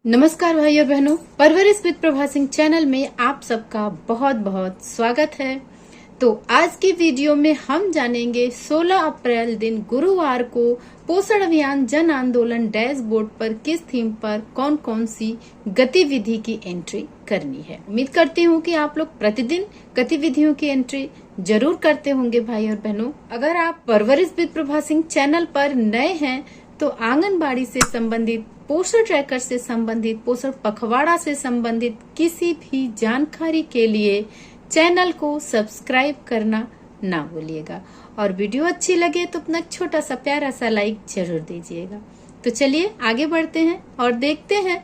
नमस्कार भाई और बहनों, परवरिश विद प्रभा सिंह चैनल में आप सबका बहुत बहुत स्वागत है। तो आज की वीडियो में हम जानेंगे 16 अप्रैल दिन गुरुवार को पोषण अभियान जन आंदोलन डैशबोर्ड पर किस थीम पर कौन कौन सी गतिविधि की एंट्री करनी है। उम्मीद करती हूँ कि आप लोग प्रतिदिन गतिविधियों की एंट्री जरूर करते होंगे भाई और बहनों। अगर आप परवरिश विद प्रभा सिंह चैनल पर नए हैं तो आंगनबाड़ी से संबंधित, पोषण ट्रैकर से संबंधित, पोषण पखवाड़ा से संबंधित किसी भी जानकारी के लिए चैनल को सब्सक्राइब करना ना भूलिएगा और वीडियो अच्छी लगे तो अपना छोटा सा प्यारा सा लाइक जरूर दीजिएगा। तो चलिए आगे बढ़ते हैं और देखते हैं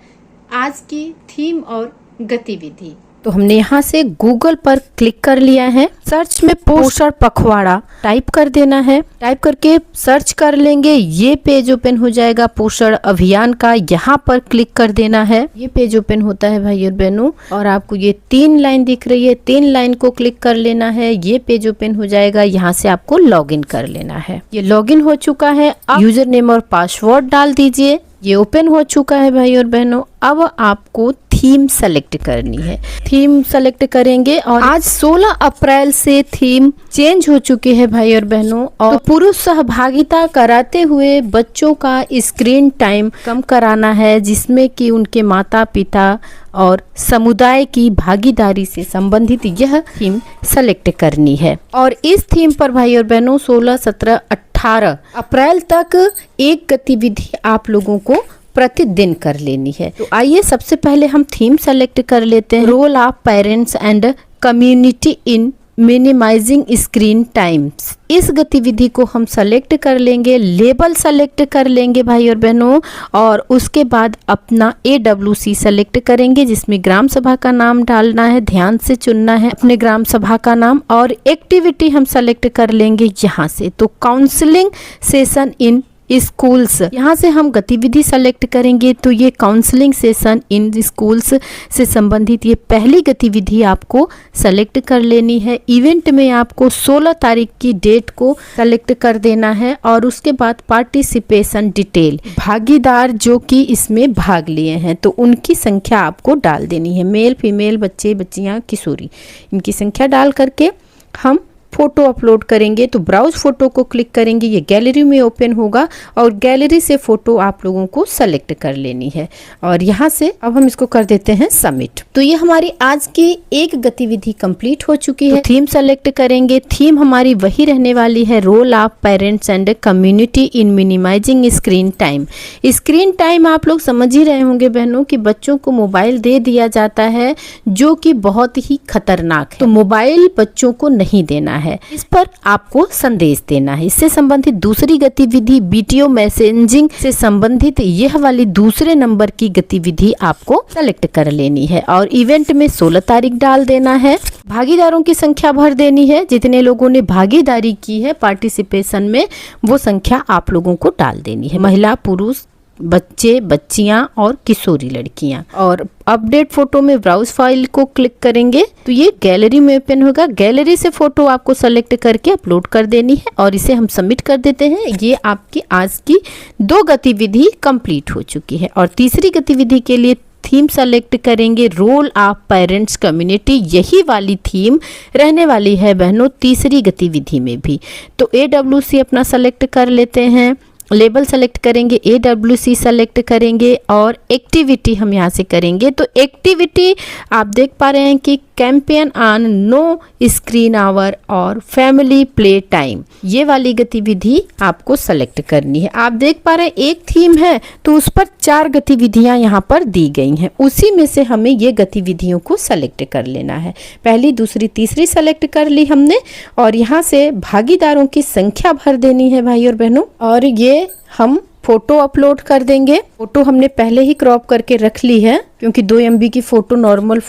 आज की थीम और गतिविधि। तो हमने यहाँ से गूगल पर क्लिक कर लिया है। सर्च में पोषण पखवाड़ा टाइप कर देना है। टाइप करके सर्च कर लेंगे, ये पेज ओपन हो जाएगा पोषण अभियान का। यहाँ पर क्लिक कर देना है। ये पेज ओपन होता है भाई और बहनों, और आपको ये 3 लाइन दिख रही है, 3 लाइन को क्लिक कर लेना है। ये पेज ओपन हो जाएगा। यहाँ से आपको लॉगिन कर लेना है। ये लॉगिन हो चुका है। अब यूजर नेम और पासवर्ड डाल दीजिए। ये ओपन हो चुका है भाई और बहनों। अब आपको थीम सेलेक्ट करनी है। थीम सेलेक्ट करेंगे और आज 16 अप्रैल से थीम चेंज हो चुकी है भाई और बहनों। और तो पुरुष सहभागिता कराते हुए बच्चों का स्क्रीन टाइम कम कराना है, जिसमें कि उनके माता पिता और समुदाय की भागीदारी से संबंधित यह थीम सेलेक्ट करनी है। और इस थीम पर भाई और बहनों 16, 17, 18 अप्रैल तक एक गतिविधि आप लोगों को प्रतिदिन कर लेनी है। तो आइए सबसे पहले हम थीम सेलेक्ट कर लेते हैं। Role of parents and community in minimizing screen times. इस गतिविधि को हम सेलेक्ट कर लेंगे। लेबल सेलेक्ट कर लेंगे भाई और बहनों, और उसके बाद अपना AWC सेलेक्ट करेंगे, जिसमें ग्राम सभा का नाम डालना है। ध्यान से चुनना है अपने ग्राम सभा का नाम। और एक्टिविटी हम सेलेक्ट कर लेंगे यहाँ से। तो काउंसलिंग सेशन इन स्कूल्स, यहाँ से हम गतिविधि सेलेक्ट करेंगे। तो ये काउंसलिंग सेशन इन स्कूल्स से संबंधित ये पहली गतिविधि आपको सेलेक्ट कर लेनी है। इवेंट में आपको 16 तारीख की डेट को सेलेक्ट कर देना है। और उसके बाद पार्टिसिपेशन डिटेल, भागीदार जो कि इसमें भाग लिए हैं तो उनकी संख्या आपको डाल देनी है। मेल, फीमेल, बच्चे, बच्चियाँ, किशोरी, इनकी संख्या डाल करके हम फोटो अपलोड करेंगे। तो ब्राउज फोटो को क्लिक करेंगे, ये गैलरी में ओपन होगा और गैलरी से फोटो आप लोगों को सेलेक्ट कर लेनी है। और यहाँ से अब हम इसको कर देते हैं सबमिट। तो ये हमारी आज की एक गतिविधि कंप्लीट हो चुकी है। तो थीम सेलेक्ट करेंगे। थीम हमारी वही रहने वाली है, role of parents and community in minimizing screen time. Screen time आप लोग समझ ही रहे होंगे बहनों कि बच्चों को मोबाइल दे दिया जाता है, जो कि बहुत ही खतरनाक है। तो मोबाइल बच्चों को नहीं देना है, इस पर आपको संदेश देना है। इससे संबंधित दूसरी गतिविधि वीडियो मैसेजिंग से संबंधित यह वाली दूसरे नंबर की गतिविधि आपको सेलेक्ट कर लेनी है। और इवेंट में 16 तारीख डाल देना है। भागीदारों की संख्या भर देनी है। जितने लोगों ने भागीदारी की है पार्टिसिपेशन में, वो संख्या आप लोगों को डाल देनी है। महिला, पुरुष, बच्चे, बच्चियां और किशोरी लड़कियां। और अपडेट फोटो में ब्राउज फाइल को क्लिक करेंगे तो ये गैलरी में ओपन होगा। गैलरी से फोटो आपको सेलेक्ट करके अपलोड कर देनी है और इसे हम सबमिट कर देते हैं। ये आपकी आज की 2 गतिविधि कंप्लीट हो चुकी है। और तीसरी गतिविधि के लिए थीम सेलेक्ट करेंगे, रोल ऑफ पेरेंट्स कम्युनिटी। यही वाली थीम रहने वाली है बहनों तीसरी गतिविधि में भी। तो AWC अपना सेलेक्ट कर लेते हैं। लेबल सेलेक्ट करेंगे, AWC सेलेक्ट करेंगे और एक्टिविटी हम यहाँ से करेंगे। तो एक्टिविटी आप देख पा रहे हैं कि campaign on no screen hour और फैमिली प्ले टाइम, ये वाली गतिविधि आपको सेलेक्ट करनी है। आप देख पा रहे हैं एक थीम है तो उस पर 4 गतिविधियां यहाँ पर दी गई हैं। उसी में से हमें ये गतिविधियों को सेलेक्ट कर लेना है। पहली, दूसरी, तीसरी सेलेक्ट कर ली हमने। और यहाँ से भागीदारों की संख्या भर देनी है भाई और बहनों। और ये हम फोटो अपलोड कर देंगे। फोटो हमने पहले ही क्रॉप करके रख ली है। क्योंकि 2 MB की फोटो नॉर्मल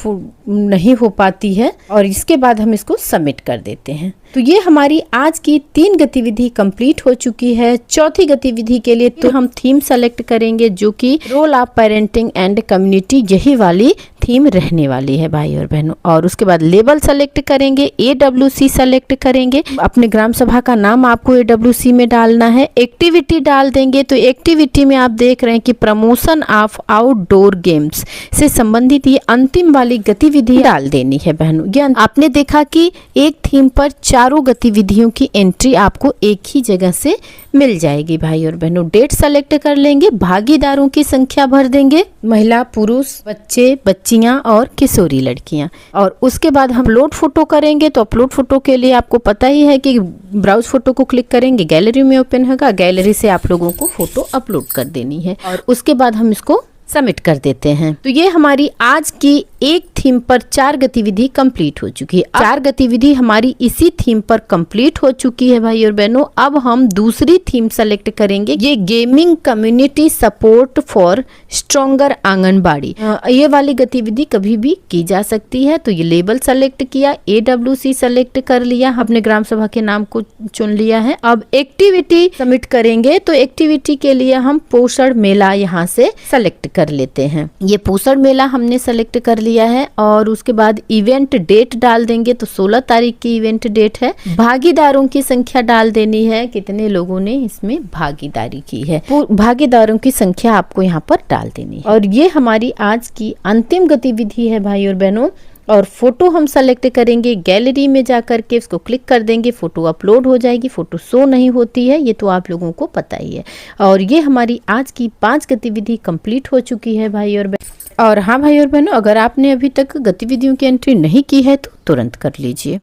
नहीं हो पाती है। और इसके बाद हम इसको सबमिट कर देते हैं। तो ये हमारी आज की 3 गतिविधि कंप्लीट हो चुकी है। चौथी गतिविधि के लिए तो हम थीम सेलेक्ट करेंगे, जो कि role of parenting and community, यही वाली थीम रहने वाली है भाई और बहनों। और उसके बाद लेबल सेलेक्ट करेंगे, AWC सेलेक्ट करेंगे, अपने ग्राम सभा का नाम आपको AWC में डालना है। एक्टिविटी डाल देंगे, तो एक्टिविटी में आप देख रहे हैं कि प्रमोशन ऑफ आउटडोर गेम्स से संबंधित ये अंतिम वाली गतिविधि डाल देनी है बहनों। ये आपने देखा कि एक थीम पर चारों गतिविधियों की एंट्री आपको एक ही जगह से मिल जाएगी भाई और बहनों। डेट सेलेक्ट कर लेंगे, भागीदारों की संख्या भर देंगे, महिला, पुरुष, बच्चे, बच्चियां और किशोरी लड़कियां। और उसके बाद हम अपलोड फोटो करेंगे। तो अपलोड फोटो के लिए आपको पता ही है कि ब्राउज फोटो को क्लिक करेंगे, गैलरी में ओपन होगा, गैलरी से आप लोगों को फोटो अपलोड कर देनी है। और उसके बाद हम इसको सबमिट कर देते हैं। तो ये हमारी आज की एक थीम पर 4 गतिविधि कंप्लीट हो चुकी है। 4 गतिविधि हमारी इसी थीम पर कंप्लीट हो चुकी है भाई और बहनों। अब हम दूसरी थीम सेलेक्ट करेंगे, ये gaming community support for stronger anganwadi. ये वाली गतिविधि कभी भी की जा सकती है। तो ये लेबल सेलेक्ट किया, AWC सेलेक्ट कर लिया, अपने ग्राम सभा के नाम को चुन लिया है। अब एक्टिविटी सबमिट करेंगे। तो एक्टिविटी के लिए हम पोषण मेला यहाँ से सेलेक्ट कर लेते हैं। ये पोषण मेला हमने सेलेक्ट कर लिया है। और उसके बाद इवेंट डेट डाल देंगे। तो 16 तारीख की इवेंट डेट है। भागीदारों की संख्या डाल देनी है, कितने लोगों ने इसमें भागीदारी की है, भागीदारों की संख्या आपको यहाँ पर डाल देनी है। और ये हमारी आज की अंतिम गतिविधि है भाई और बहनों। और फोटो हम सेलेक्ट करेंगे, गैलरी में जाकर के उसको क्लिक कर देंगे, फोटो अपलोड हो जाएगी। फोटो शो नहीं होती है, ये तो आप लोगों को पता ही है। और ये हमारी आज की 5 गतिविधि कंप्लीट हो चुकी है भाई और बहनों। और हाँ भाई और बहनों, अगर आपने अभी तक गतिविधियों की एंट्री नहीं की है तो तुरंत कर लीजिए।